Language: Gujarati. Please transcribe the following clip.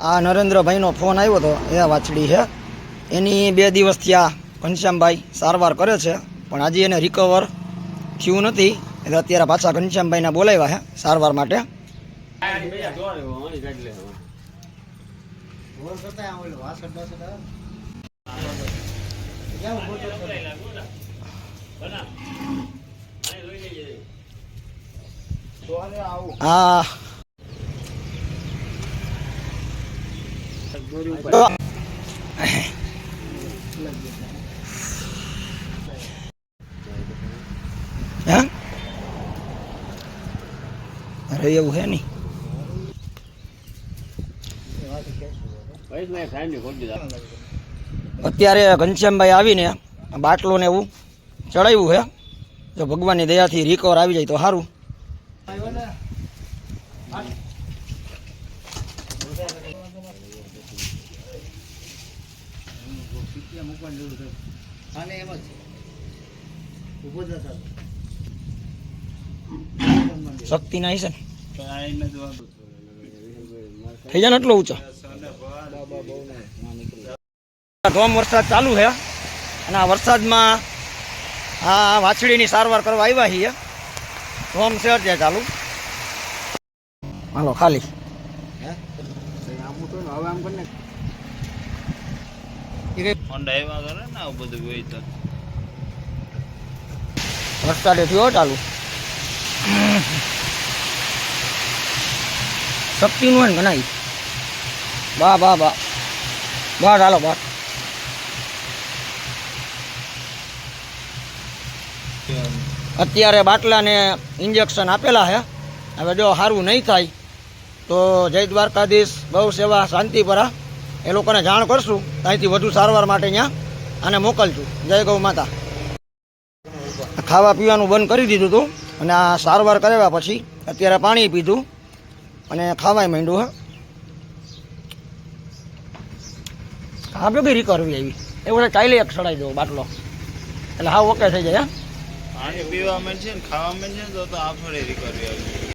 આ નરેન્દ્રભાઈનો ફોન આવ્યો હતો, એ વાછડી છે એની 2 દિવસથી આ ઘનશ્યામભાઈ સારવાર કરે છે, પણ આજે એને રિકવર થયું નથી, એટલે અત્યારે પાછા ઘનશ્યામભાઈને બોલાવ્યા છે સારવાર માટે. હા અરે એવું હે નહીં. અત્યારે ઘનશ્યામભાઈ આવીને બાટલો ને એવું ચડાવ્યું છે. જો ભગવાનની દયાથી રિકવર આવી જાય તો સારું. શક્તિ ના છે ને થઈ જાય ને એટલો ઊંચો. ધોમ વરસાદ ચાલુ છે અને આ વરસાદમાં આ વાછડીની સારવાર કરવા આવ્યા છીએ. ધોમ છે ત્યાં ચાલુ. હાલો ખાલી વરસાદે થયો ચાલુ. શક્તિનું હોય ને ઘણા બા બા બા બહાર હાલો બહાર. અત્યારે બાટલાને ઇન્જેક્શન આપેલા છે. હવે જો સારું નહીં થાય તો જય દ્વારકાધીશ ગૌ સેવા શાંતિપરા એ લોકોને જાણ કરશું, ત્યાંથી વધુ સારવાર માટે ત્યાં આને મોકલશું. જય ગૌ માતા. ખાવા પીવાનું બંધ કરી દીધું હતું અને આ સારવાર કરાવ્યા પછી અત્યારે પાણી પીધું અને ખાવાય માંડ્યું. હા ભેગી રિકવરી આવી એવું ચાલે એક સડાઈ દો બાટલો એટલે હા ઓકે થઈ જાય. પાણી પીવા માંડશે ને ખાવા માંડશે તો આ ફરી રિકવરી આવી.